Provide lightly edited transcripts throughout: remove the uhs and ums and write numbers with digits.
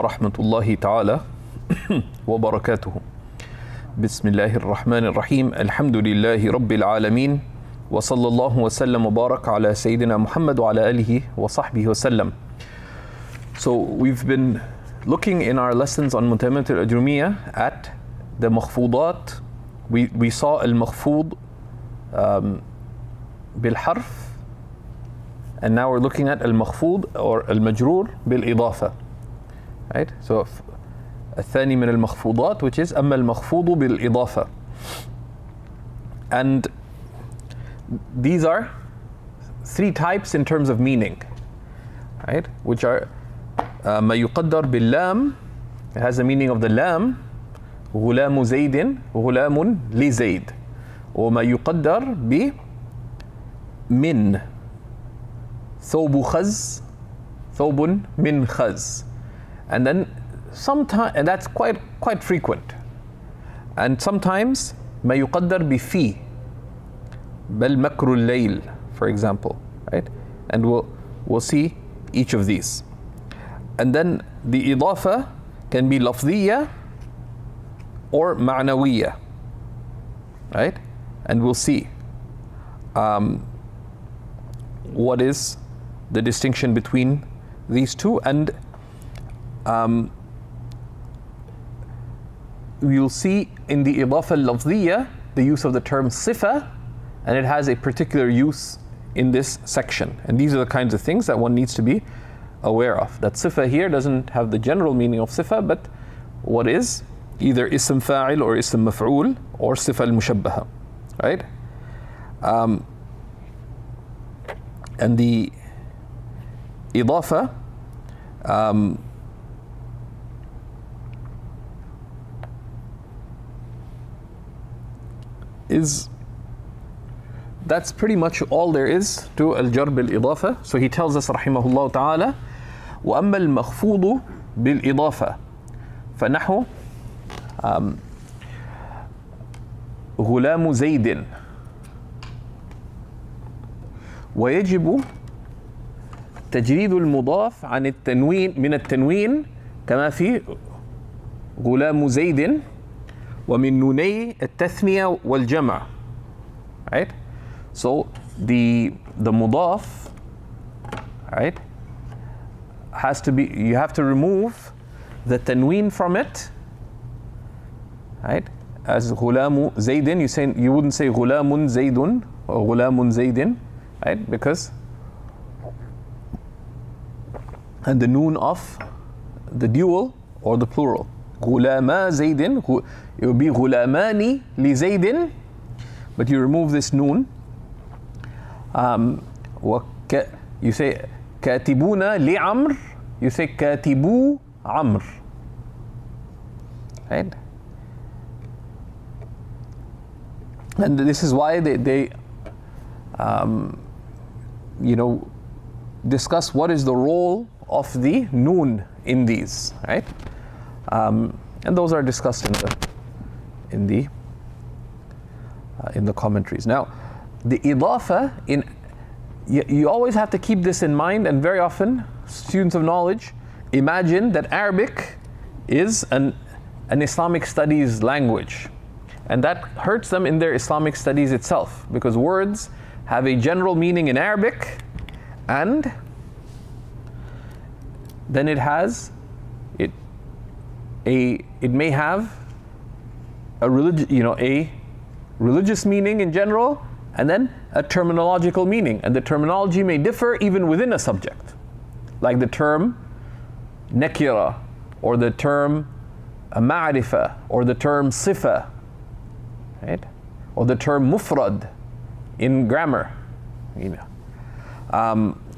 ورحمة الله تعالى وبركاته. بسم الله الرحمن الرحيم. الحمد لله رب العالمين وصلى الله وسلم وبارك على سيدنا محمد وعلى آله وصحبه وسلم. So we've been looking in our lessons on Mutammima al-Ajrumiyya at the Makhfudat. We saw al-Makhfud bil-harf, and now we're looking at al-Makhfud or al-Majroor bil-Idafa. Right? So الثاني من المخفوضات, which is أما المخفوض بالإضافة. And these are three types in terms of meaning, right? Which are ما يقدر باللام, it has the meaning of the lam, غلام زيد غلام لزيد. وما يقدر بمن ثوب خز ثوب من خز. And then sometimes, and that's quite frequent. And sometimes ما يقدر بفي بل مكر الليل, for example, right? And we'll see each of these. And then the إضافة can be لفظية or معنوية, right? And we'll see what is the distinction between these two. And you'll see in the إضافة اللفظية the use of the term صفة, and it has a particular use in this section. And these are the kinds of things that one needs to be aware of. That صفة here doesn't have the general meaning of صفة, but what is either اسم فاعل or اسم مفعول or صفة المشبهة, right? And the إضافة that's pretty much all there is to al-jar bil-idafa. So he tells us rahimahullah ta'ala, وَأَمَّا الْمَخْفُوضُ بِالْإِضَافَةِ فَنَحُ غُلَامُ زَيْدٍ ويجب تجريد المضاف عن التنوين من التنوين كما في غلام زيد ومن نوني التثنية والجمع, right? So the mudaf, right, has to be, you have to remove the tanween from it, right? As غلام زيد, you wouldn't say غلام زيد or غلام زيد, right? Because and the noon of the dual or the plural, غلاما زيد, it would be غلاماني لزيد, but you remove this noon. You say كاتبون لعمر, you say كاتبو عمر, right? And this is why they discuss what is the role of the noon in these, right? And those are discussed in the commentaries. Now, the idafa, you always have to keep this in mind, and very often students of knowledge imagine that Arabic is an Islamic studies language, and that hurts them in their Islamic studies itself, because words have a general meaning in Arabic, and then it may have a religious meaning in general, and then a terminological meaning, and the terminology may differ even within a subject, like the term nakira, or the term ma'rifa, or the term sifa, right? Or the term mufrad in grammar.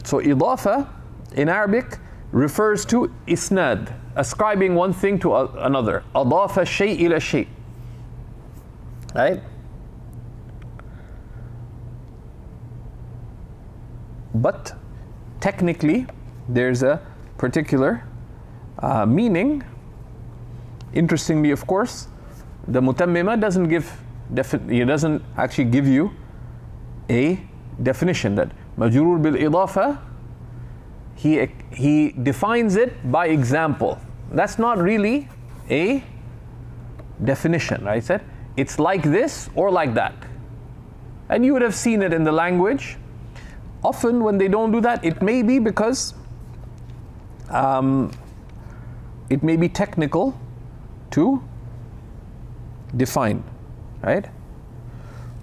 So idafa in Arabic refers to isnad, ascribing one thing to another. Adafa shay ila shay, right? But technically there's a particular meaning. Interestingly, of course, the Mutammima doesn't actually give you a definition. That majroor bil idafa, he defines it by example. that's not really a definition. I said it's like this or like that, and you would have seen it in the language. Often when they don't do that, it may be because it may be technical to define, right?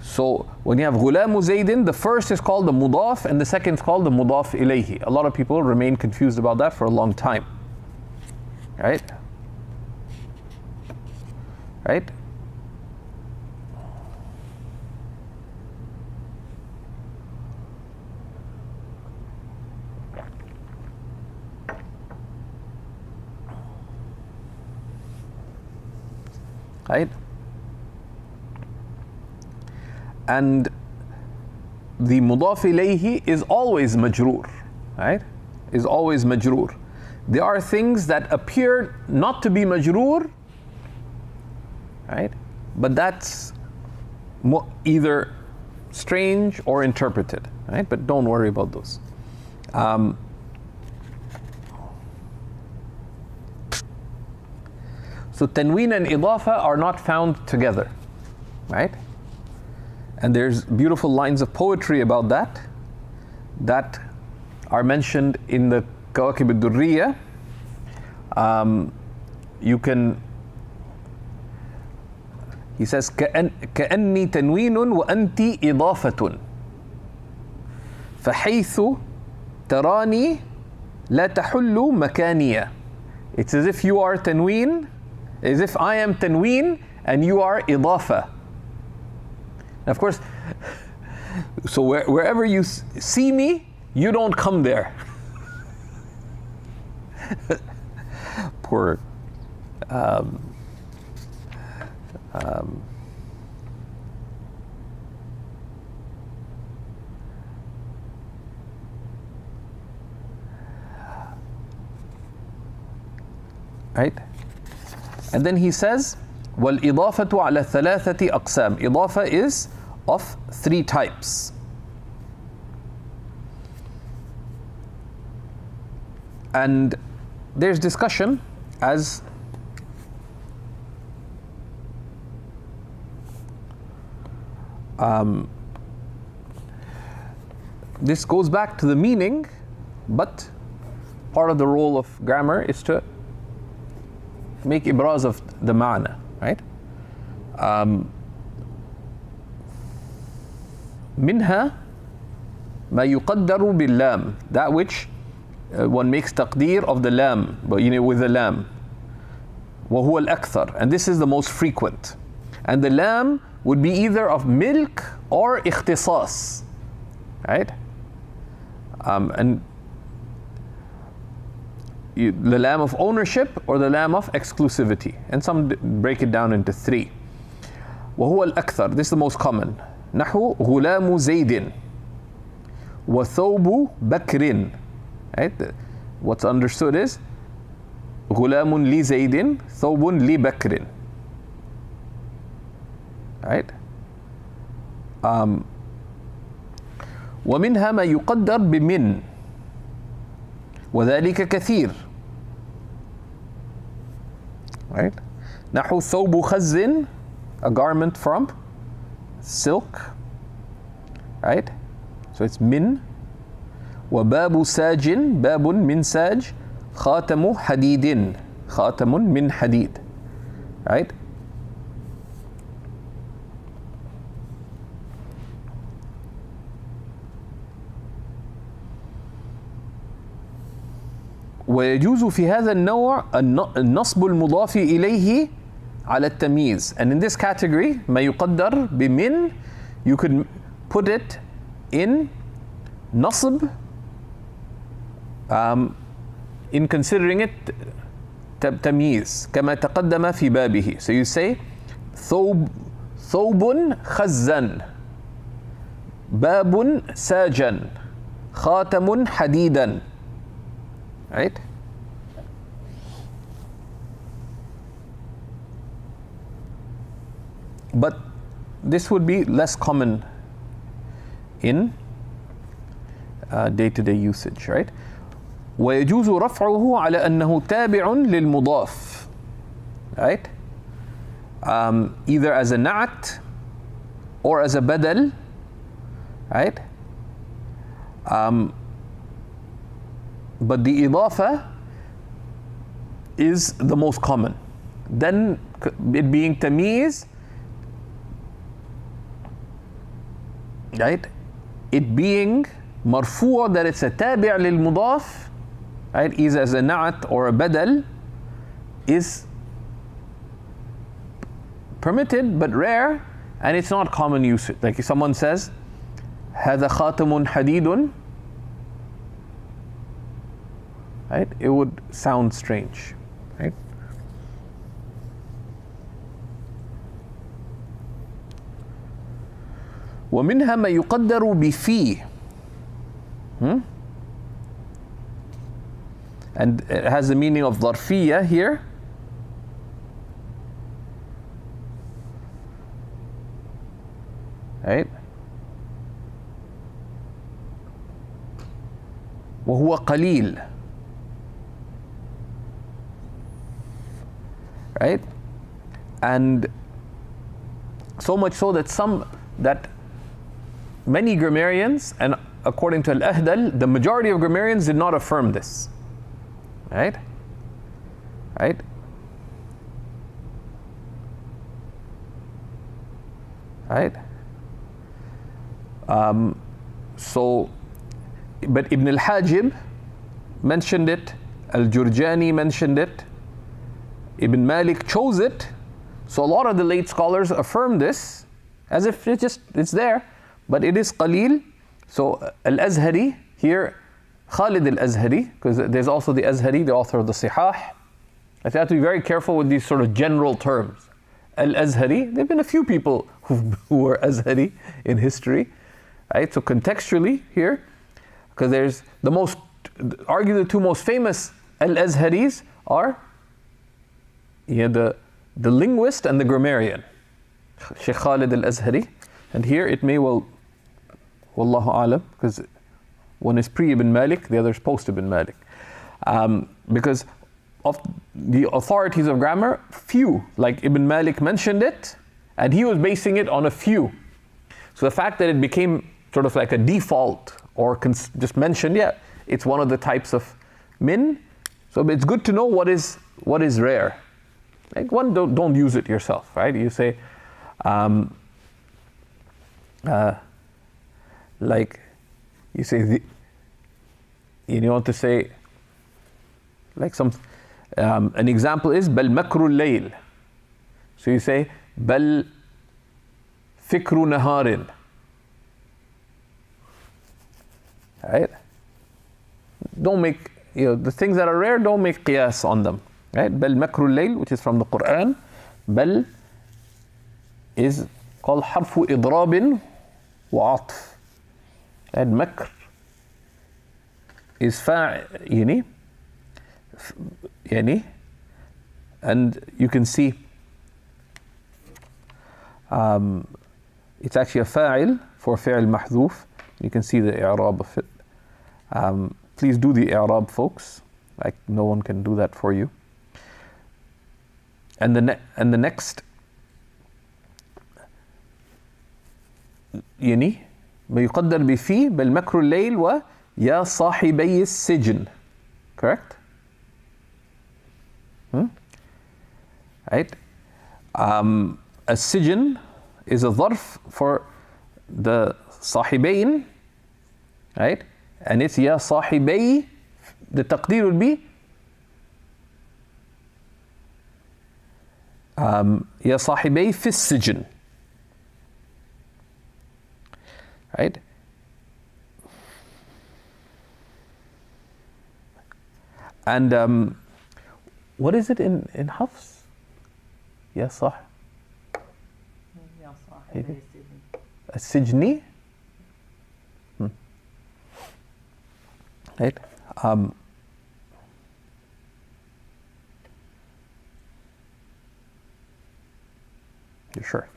So when you have غلام زيد, the first is called the mudaf and the second is called the mudaf ilayhi. A lot of people remain confused about that for a long time, right? Right? Right? And the mudaf ilayhi is always majroor, right? Is always majroor. There are things that appear not to be majroor, right? But that's either strange or interpreted, right? But don't worry about those. So tanween and idafa are not found together, right? And there's beautiful lines of poetry about that are mentioned in the Kawakib al-Durriya. He says كأني تنوين وأنتِ إضافة فحيث تراني لا تحل مكانية. It's as if you are tanween, as if I am tanween and you are idafa. Of course, so wherever you see me, you don't come there. Poor. Right? And then he says, وَالْإِضَافَةُ عَلَى الثَّلَاثَةِ أَقْسَامٍ. Idafa is of three types. And there's discussion as this goes back to the meaning, but part of the role of grammar is to make ibraz of the ma'na, right? منها ما يقدر باللام, that which one makes taqdeer of the lam, but with the lam. وهو الأكثر, and this is the most frequent. And the lam would be either of milk or ikhtisas, right? And the lam of ownership or the lam of exclusivity. And some break it down into three. وهو الأكثر, this is the most common. نحو غلام زيد وثوب بكر. Right? What's understood is غلام لزيد ثوب لبكر. Right? ومنها ما يقدر بمن وذلك كثير. Right? نحو ثوب خز, a garment from silk, right? So it's min. وباب ساج, باب من ساج, خاتم حديد, خاتم من حديد, right? ويجوز في هذا النوع النصب المضاف إليه على التمييز. And in this category, ما يقدر بمن, you could put it in nasb, in considering it تمييز كما تقدم في بابه. So you say ثوب خزا, باب ساجا, خاتم حديدا, right? But this would be less common in day-to-day usage, right? ويجوز رفعه على أنه تابع للمضاف. Right? Either as a na'at or as a badal. Right? But the idafa is the most common. Then it being tamyiz, right? It being marfu', that it's a tabi' lil mudaf, right? Either as a na'at or a badal, is permitted but rare, and it's not common usage. Like if someone says, هذا خاتم حديد, right? It would sound strange, right? ومنها ما يقدر بفي. And it has the meaning of ظرفية here. Right? وهو قليل. Right? And so much so that many grammarians, and according to al-Ahdal, the majority of grammarians did not affirm this. Right? Right? Right? But Ibn al-Hajib mentioned it, al-Jurjani mentioned it, Ibn Malik chose it, so a lot of the late scholars affirm this as if it's there, but it is qalil. So al-Azhari here, Khalid al-Azhari, because there's also the Azhari, the author of the Sihah. I have to be very careful with these sort of general terms. Al-Azhari, there have been a few people who were Azhari in history, right? So contextually here, because there's arguably the two most famous al-Azharis are the linguist and the grammarian, Shaykh Khalid al-Azhari. And here it may well, wallahu alam, because one is pre-Ibn Malik, the other is post-Ibn Malik. Because of the authorities of grammar, few, like Ibn Malik mentioned it, and he was basing it on a few. So the fact that it became sort of like a default or just mentioned, yeah, it's one of the types of min. So it's good to know what is rare. Like don't use it yourself, right? You say, like you say you want to say like an example is bal makrul layl. So you say bal fikru naharin. Right? Don't make, the things that are rare, don't make qiyas on them. Right? Bal makrul layl, which is from the Quran. Bal is called harfu idrabin wa atf. And makr is yani, and you can see it's actually a fa'il for fi'l mahdhuf. You can see the i'rab of it. Please do the i'rab, folks. Like no one can do that for you. And the next يعني ما يقدر بفي بل مكر الليل ويا صاحبي السجن. Correct? Right? السجن is a ظرف for the صاحبين, right? And it's يا صاحبي, the تقدير would be يا صاحبي في السجن. Right? And what is it in Hafs? يا صاح يا صاحبي السجن. Right? You're sure?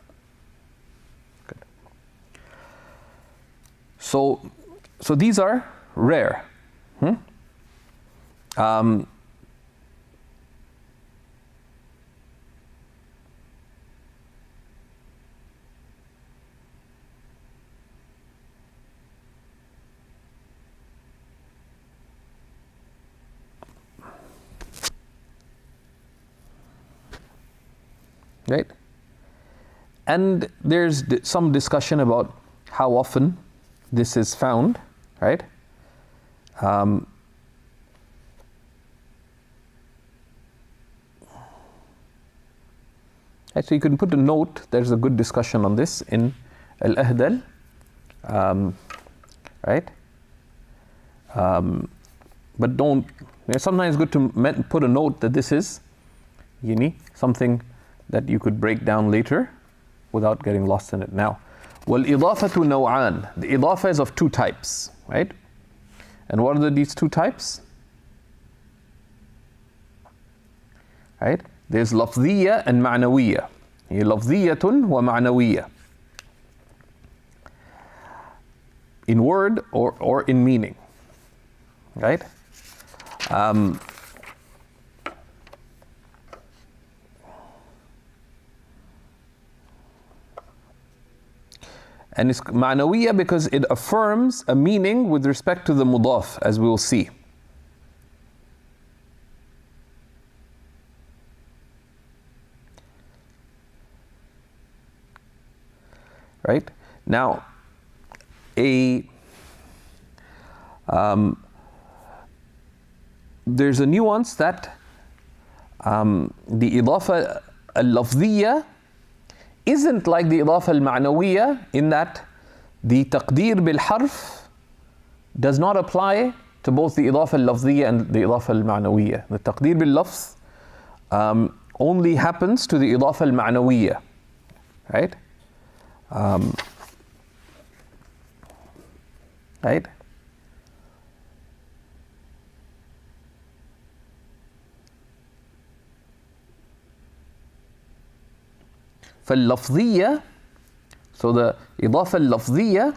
Good. So these are rare. Um, right? And there's some discussion about how often this is found, right? Right, so you can put a note. There's a good discussion on this in al-Ahdal, right? But don't. It's sometimes good to put a note that this is, something that you could break down later without getting lost in it now. وَالْإِضَافَةُ نَوْعَانِ. The idafa is of two types, right? And what are these two types? Right? There's lafziyya and ma'nawiyya. Lafziyyatun wa ma'nawiyya. In word or in meaning, right? And it's ma'nawiyya because it affirms a meaning with respect to the mudaf, as we will see. Right? Now, there's a nuance that the idafa al-lafziyya isn't like the idafa al-ma'nawiyya, in that the taqdeer bil-harf does not apply to both the idafa al-lafziyya and the idafa al-ma'nawiyya. The taqdeer bil-lafz only happens to the idafa al-ma'nawiyya, right? Right? فاللفظية, so the إضافة اللفظية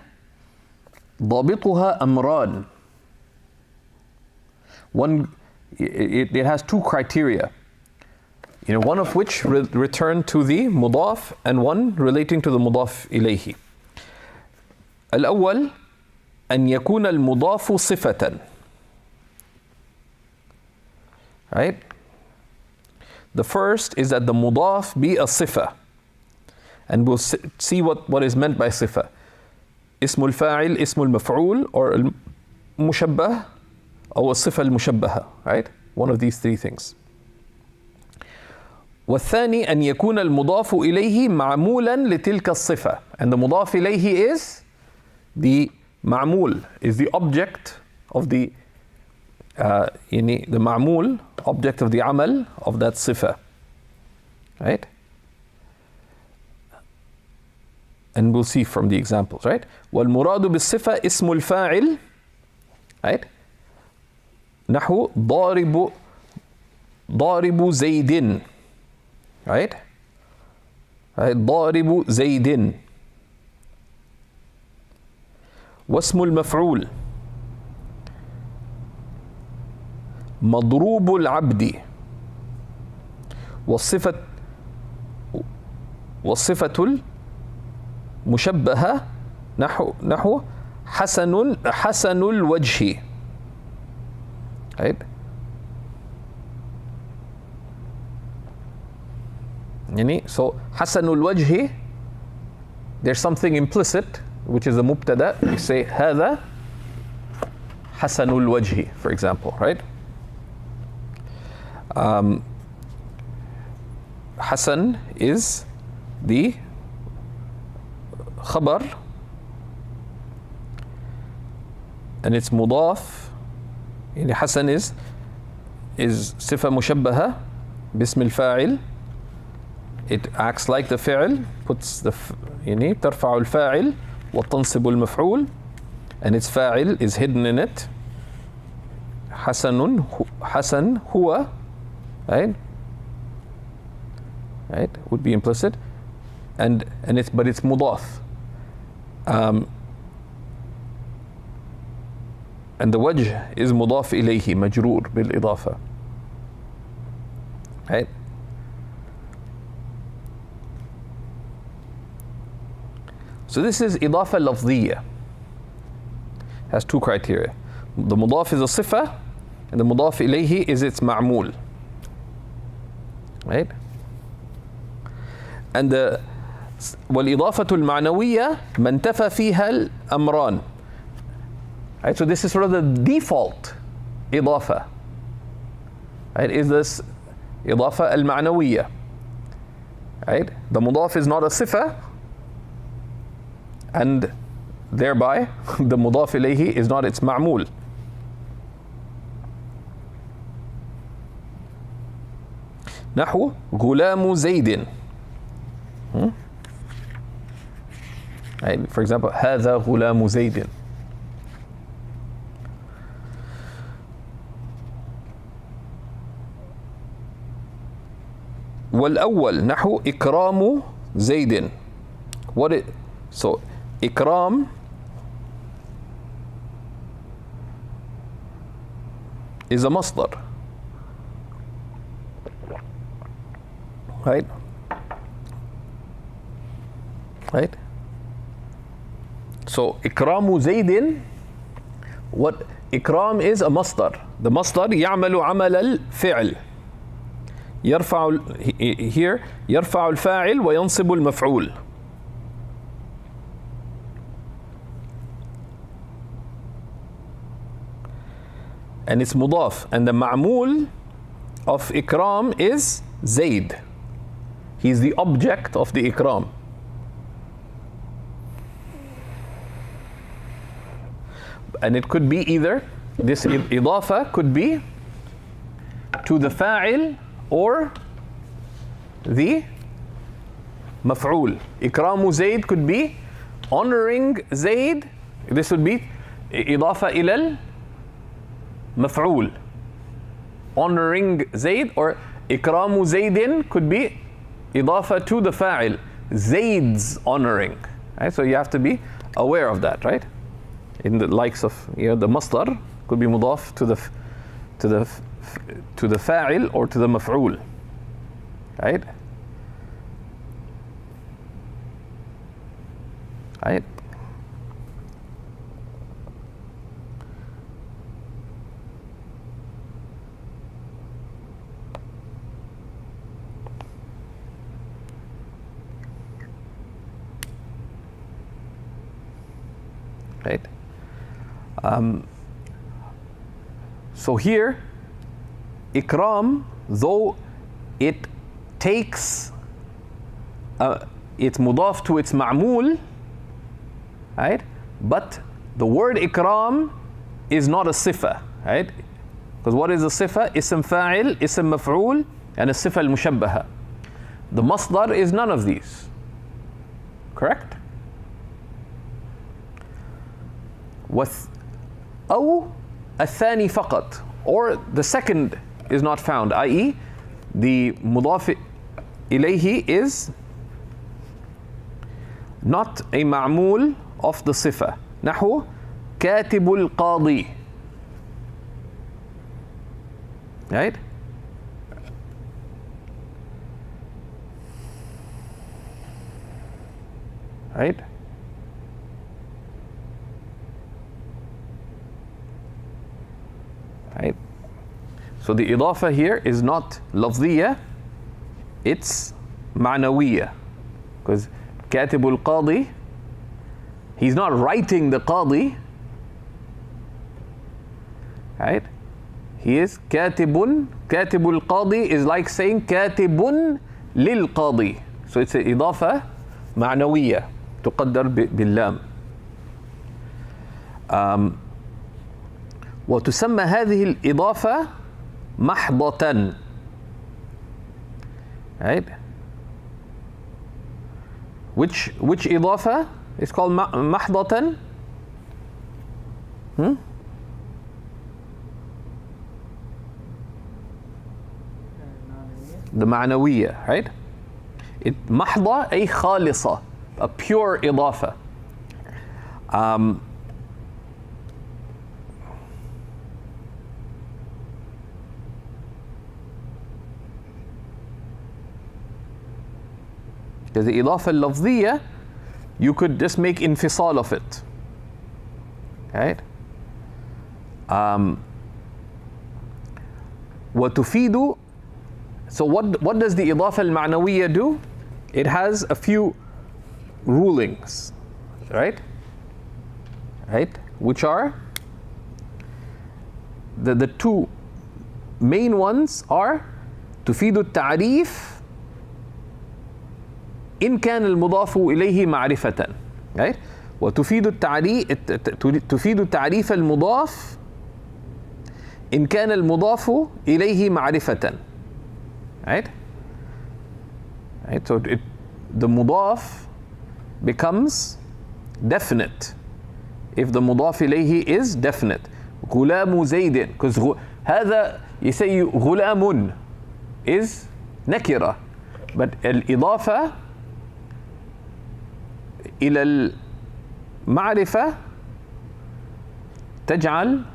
ضابطها أمران. One, it has two criteria, one of which return to the mudaf and one relating to the mudaf إليه. الأول أن يكون المضاف صفة. Right? The first is that the mudaf be a sifa. And we'll see what is meant by sifa. Ismul fa'il, ismul maf'ul, or al-mushabbah, or sifa al-mushabbaha, right? One of these three things. والثاني أن يكون المضاف إليه معمولا لتلك الصفة. And the مضاف إليه is the معمول, is the object of the the معمول, object of the amal of that sifa, right? And we'll see from the examples, right? والمراد بالصفة اسم الفاعل, right? نحو ضارب زيد, right? ضارب زيد. واسم المفعول مضروب العبد. والصفة المشبهة نحو حسن الوجه. Right? So حسن الوجه, there's something implicit, which is a mubtada. You say هذا حسن الوجه, for example, right? Hasan is the khabar, and it's mudaf. Hasan is sifa mushabbaha bism al-fa'il. It acts like the fi'l, puts the ترفع الفاعل وتنصب المفعول, and its fa'il is hidden in it. Hasan huwa, right? Right, would be implicit, but it's mudaf. and the wajh is mudaf ilayhi, majroor bil idafa. Right? So this is idafa lafdiyya. Has two criteria. The mudaf is a sifa, and the mudaf ilayhi is its ma'mul. Right? And the والإضافة المعنوية ما انتفى فيها الأمران. Right? So this is sort of the default إضافة. Right? Is this إضافة المعنوية. Right? The mudaf is not a sifa, and thereby the mudaf ilayhi is not its ma'mul. نحو غلام زيد. Right? For example, هذا غلام زيد. والأول نحو إكرام زيد. So إكرام is a masdar. Right? Right? So إكرام زيد, what إكرام is a masdar. The masdar يعمل عمل الفعل. يرفع here يرفع الفاعل وينصب المفعول. And it's mudaf, and the ma'mul of ikram is Zayd. He's the object of the ikram. And it could be either, this idafa could be to the fa'il or the maf'ul. Ikramu Zayd could be honoring Zayd. This would be idafa ilal maf'ul, honoring Zayd, or ikramu Zaydin could be idafa to the fa'il, Zayd's honoring. Right? So you have to be aware of that, right? In the likes of, the masdar could be mudaf to the fa'il or to the maf'ul. Right? Right? Right? So here, ikram, though it takes it's mudaf to its ma'mul, right? But the word ikram is not a sifa, right? Because what is a sifa? Ism fa'il, ism maf'ul, and a sifa al-mushabbaha. The masdar is none of these. Correct? أو الثاني فقط, or the second is not found, i.e. the mudaf ilayhi is not a ma'mul of the sifa. نحو كاتب القاضي. Right? Right? Right? So the idafa here is not lafdiyya, it's ma'nawiyya. Because katibul qadi, he's not writing the qadi, right? He is katibul qadi is like saying katibun lil qadi. So it's an idafa ma'nawiyya, tuqaddar billam. وتسمى هذه الإضافة محضة. Right? Which إضافة is called محضة? The معنوية, right? محضة أي خالصة, a pure إضافة. Because the idafa al-lafziyya, you could just make infisal of it. Right? وتفيد. So what does the idafa al-ma'nawiyya do? It has a few rulings, right? Right? Which are the two main ones are تفيد التعريف إن كان المضاف إليه معرفة. Right? وتفيد التعريف تفيد تعريف المضاف إن كان المضاف إليه معرفة. Right? Right? So the mudaf becomes definite if the mudaf إليه is definite. غلام زيد, because هذا, you say غلام is nakira, but الإضافة إلى المعرفة تجعل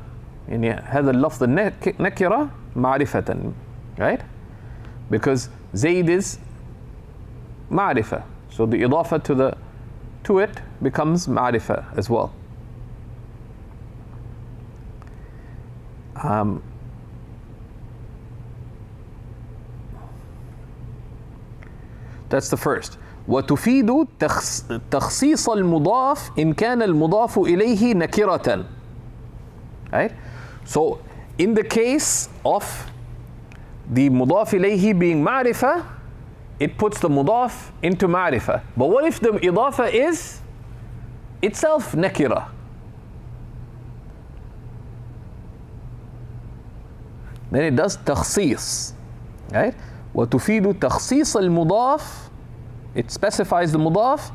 يعني هذا اللفظ النكرة معرفة. Right? Because Zayd is معرفة, so the إضافة to it becomes معرفة as well. That's the first. وتفيد تخصيص المضاف إن كان المضاف إليه نكرة. Right? So in the case of the مضاف إليه being معرفة, it puts the مضاف into معرفة. But what if the إضافة is itself نكرة? Then it does تخصيص. Right? وتفيد تخصيص المضاف, it specifies the مضاف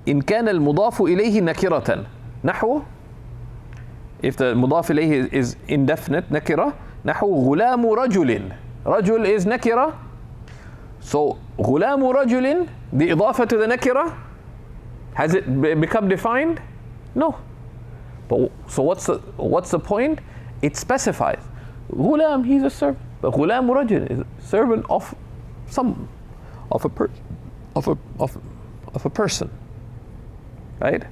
إن كان المضاف إليه نكرة. نحو, if the مضاف إليه is indefinite نكرة, نحو غلام رجل. رجل is نكرة, so غلام رجل, the إضافة to the نكرة, has it become defined? No. But so what's the point? It specifies غلام, he's a servant. But غلام رجل is a servant of a person. Right?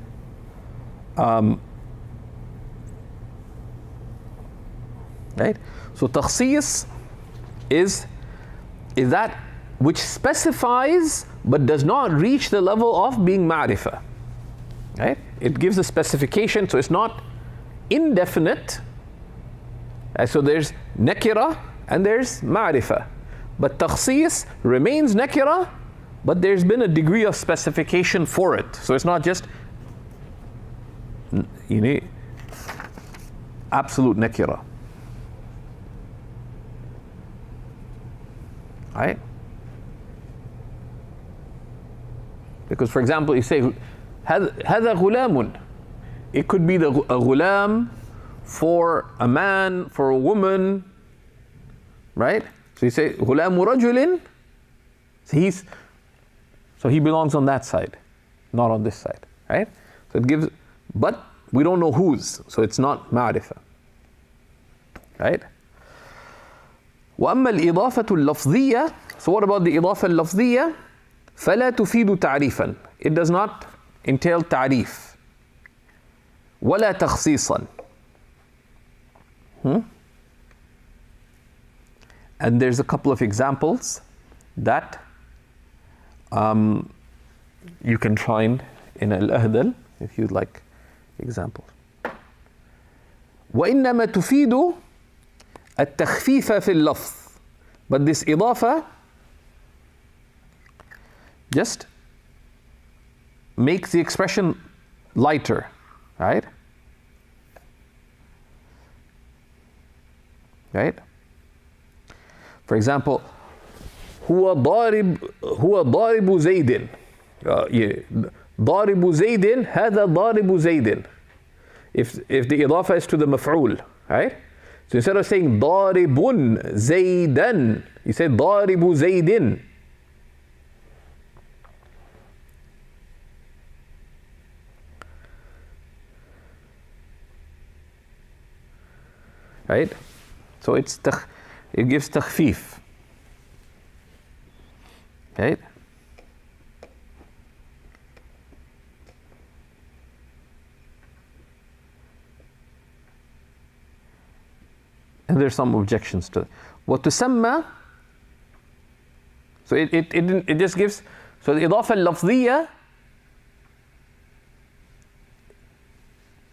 Right? So takhsis is that which specifies but does not reach the level of being ma'rifah. Right? It gives a specification, so it's not indefinite. So there's nakira and there's ma'rifah. But takhsis remains nakira, but there's been a degree of specification for it. So it's not just absolute nakira. Right? Because for example, you say هذا غلام. It could be a ghulam for a man, for a woman, right? So you say غلام رجل, so he belongs on that side, not on this side, right? So it gives, but we don't know whose, so it's not ma'rifah, right? وأما الإضافة اللفظية, so what about the إضافة اللفظية? فلا تفيد تعريفا. It does not entail تعريف ولا تخصيصا. And there's a couple of examples that you can find in al-Ahdal if you'd like examples. وإنما تفيد التخفيف في اللفظ. But this إضافة just makes the expression lighter, right? Right? For example, هو ضارب زيد. ضارب زيد, هذا ضارب زيد. If the إضافة is to the مفعول, right? So instead of saying ضارب زيدا, you say ضارب زيد. Right? So it gives takhfif. Right? And there's some objections to it. وتسمى, so it just gives, so the إضافة اللفظية,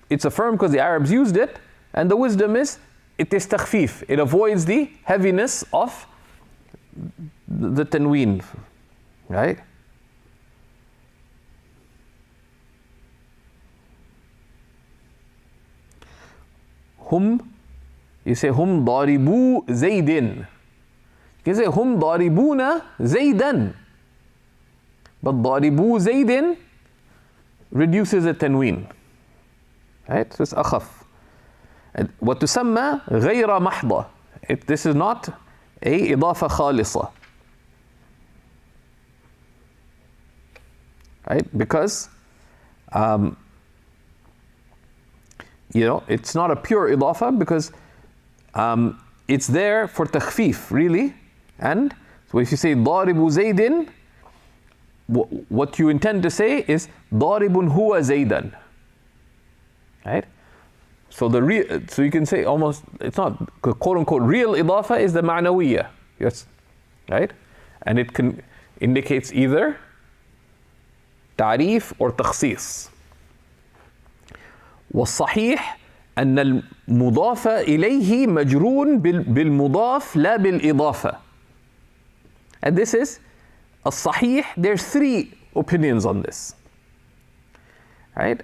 it's affirmed because the Arabs used it, and the wisdom is it is takhfif. It avoids the heaviness of the tanween, right? Hum, you say hum daribu zaydin. You can say hum daribuna zaydan. But daribu zaydin reduces the tanween. Right? So it's akhaf. وتسمى غير محضة. This is not a إضافة خالصة. Right? Because it's not a pure إضافة, because it's there for takhfif, really. And so if you say ضارب زيد, what you intend to say is ضارب هو زيدا. Right? So so you can say almost, it's not quote unquote real إضافة, is the معنوية. Yes. Right? And it indicates either تعريف or تخصيص. والصحيح أن المضاف إليه مجرور بالمضاف لا بالإضافة. And this is الصحيح. There's 3 opinions on this. Right?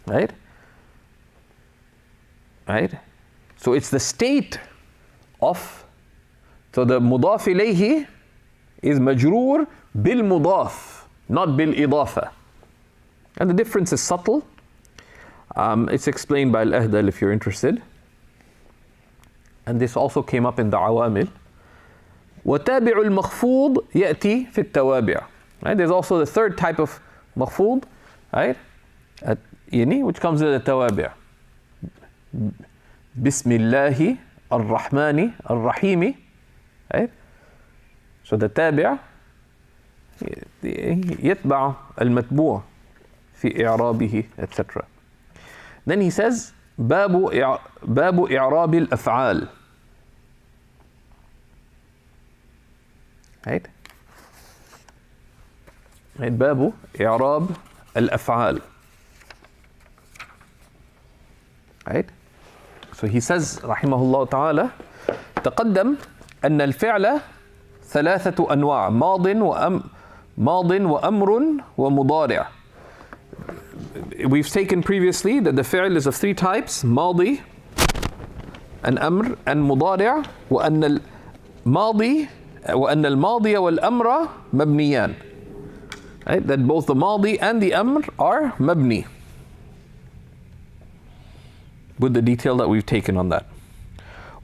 Right? Right? So it's the state of, so the mudaf ilayhi is majroor bil mudaf, not bil idafa. And the difference is subtle. It's explained by al-Ahdal if you're interested. And this also came up in the awamil. وتابع المخفوض يأتي في التوابع. Right? There's also the third type of مخفوض, right? Which comes in the tawabi'. Bismillahi ar-Rahmani ar-Rahimi. Right? So the tabi' يتبع المتبوع في إعرابه, etc. Then he says باب إعراب الأفعال. Right? Right? باب إعراب الأفعال. Right? So he says رحمه الله تعالى تقدم أن الفعل 3 أنواع ماض وأمر ومضارع. We've taken previously that the fi'l is of 3 types: ماضي and أمر and مضارع, وأن الماضي والأمر مبنيان. Right? That both the ماضي and the أمر are مبني, with the detail that we've taken on that.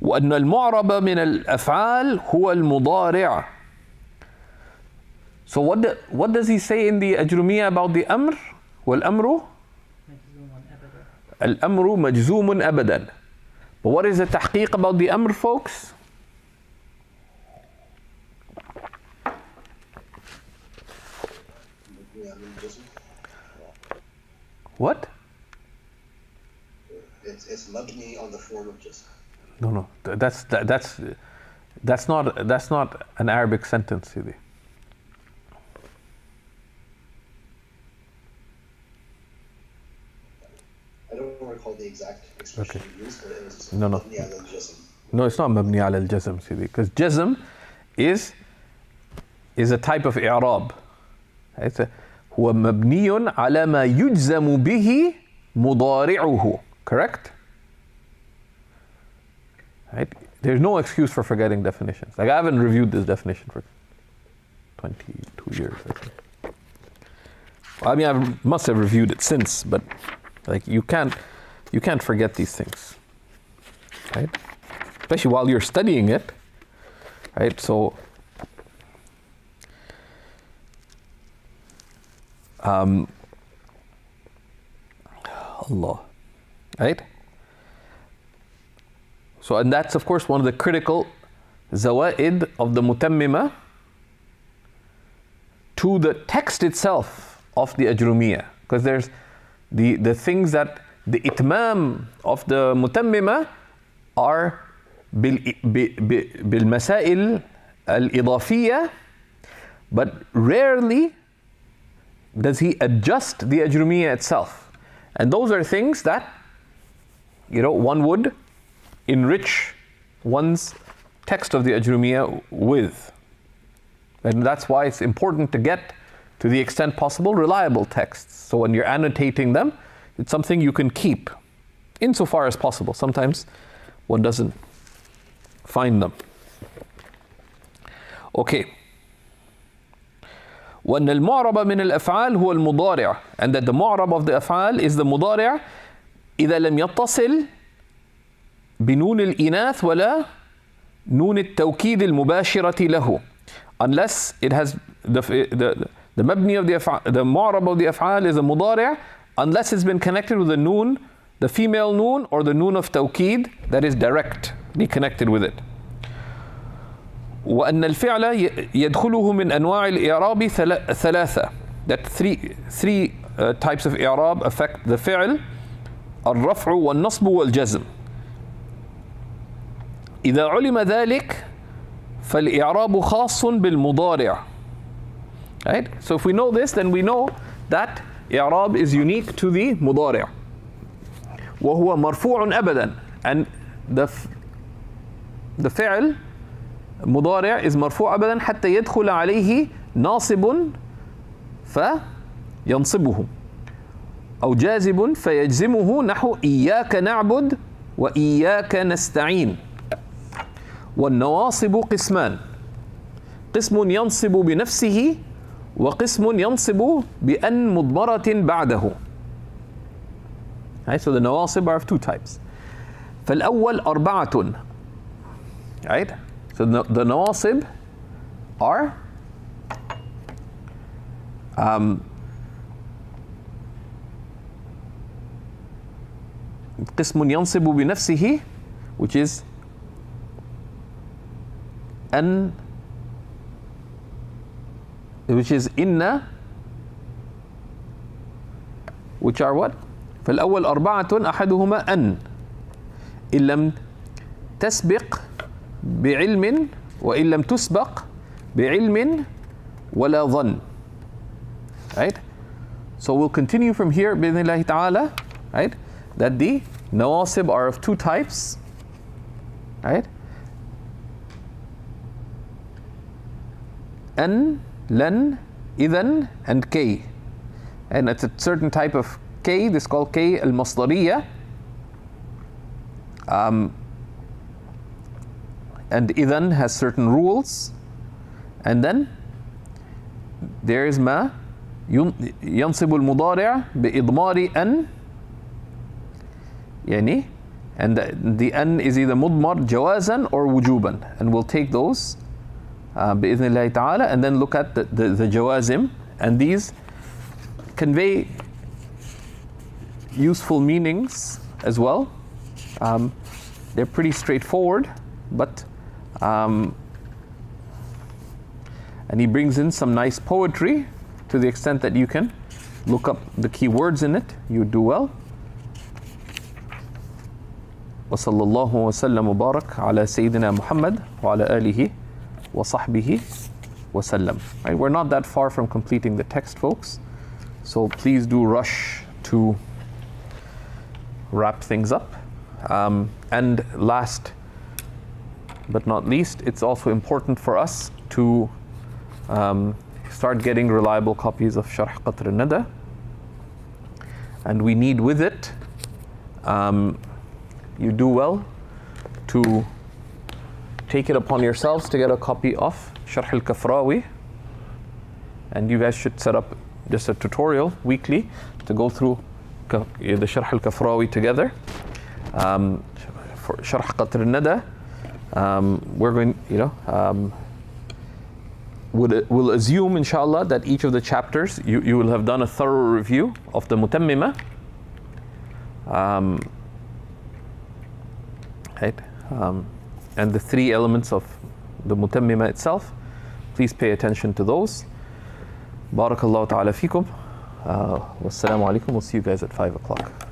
وأن المعرب من الأفعال هو المضارع. So what does he say in the Ajrumiyya about the أمر? والأمر الأمر مجزوم أبدا. But what is the تحقيق about the أمر, folks? What? It's mabni on the form of jism. No. That's not an Arabic sentence, Sidi. I don't recall the exact expression used, but it was No. mabni ala al-jism. No, it's not mabni ala al-jazm, Sidi, because jazm is a type of i'rab. It's هو مبني على ما يجزم به مضارعه. Correct? Right? There's no excuse for forgetting definitions. Like, I haven't reviewed this definition for 22 years, I think. I mean, I must have reviewed it since, but like, you can't forget these things, right? Especially while you're studying it, right? So, Allah, right? So, and that's of course one of the critical zawaid of the Mutammima to the text itself of the Ajrumiyya. Because there's the things that the itmam of the Mutammima are بالمسائل الإضافية, but rarely does he adjust the Ajrumiyya itself. And those are things that, you know, one would enrich one's text of the Ajrumiyya with. And that's why it's important to get, to the extent possible, reliable texts. So when you're annotating them, it's something you can keep insofar as possible. Sometimes one doesn't find them. Okay. وأن المعرب من الأفعال هو المضارع, and that the معرب of the أفعال is the مضارع إذا لم يتصل بنون الإناث ولا نون التوكيد المباشرة له, unless it has the مبني of the معرب of the أفعال is a مضارع unless it's been connected with the noon, the female noon, or the noon of tawkid that is directly connected with it. وأن الفعل يدخله من أنواع الإعراب ثلاثة, that three types of إعراب affect the فعل: الرفع والنصب والجزم. إذا علم ذلك فالإعراب خاص بالمضارع. Right? So if we know this, then we know that إعراب is unique to the مضارع. وهو مرفوع أبدا, and the فعل مضارع is مرفوع أبدا حتى يدخل عليه ناصب فينصبه أو جازم فيجزمه نحو إياك نعبد وإياك نستعين. والنواصب قسمان: قسم ينصب بنفسه وقسم ينصب بأن مضمرة بعده. Right? So the nawasib are of two types. فالأول أربعة. Right? So the nawasib are قسم ينصب بنفسه, which is أن, which is إن, which are what? فالأول أربعة أحدهما أن إن لم تسبق بعلم وإن لم تسبق بعلم ولا ظن. Right? So we'll continue from here بإذن الله تعالى, right? That the nawasib are of two types. Right? An, lan, idhan, and kay. And it's a certain type of kay, this is called kay al-masdariyya. And idhan has certain rules. And then there is ma ينصب المضارع بإضمار أن, يعني, and the an is either مضمر جوازا or wujuban, and we'll take those بإذن الله تعالى, and then look at the jawazim, and these convey useful meanings as well. They're pretty straightforward, but and he brings in some nice poetry to the extent that you can look up the key words in it. You do well. وصلى الله وسلم وبارك على سيدنا محمد وعلى آله وصحبه وسلم. Right? We're not that far from completing the text, folks. So please do rush to wrap things up. And last but not least, it's also important for us to start getting reliable copies of Sharh Qatr al-Nada. And we need with it, you do well to take it upon yourselves to get a copy of Sharh al-Kafrawi. And you guys should set up just a tutorial weekly to go through the Sharh al-Kafrawi together. For Sharh Qatr al-Nada, we're going, we'll assume, inshallah, that each of the chapters, you will have done a thorough review of the Mutammima. Right? and the 3 elements of the Mutammima itself. Please pay attention to those. Barakallahu ta'ala fikum. Wassalamu alaikum. We'll see you guys at 5 o'clock.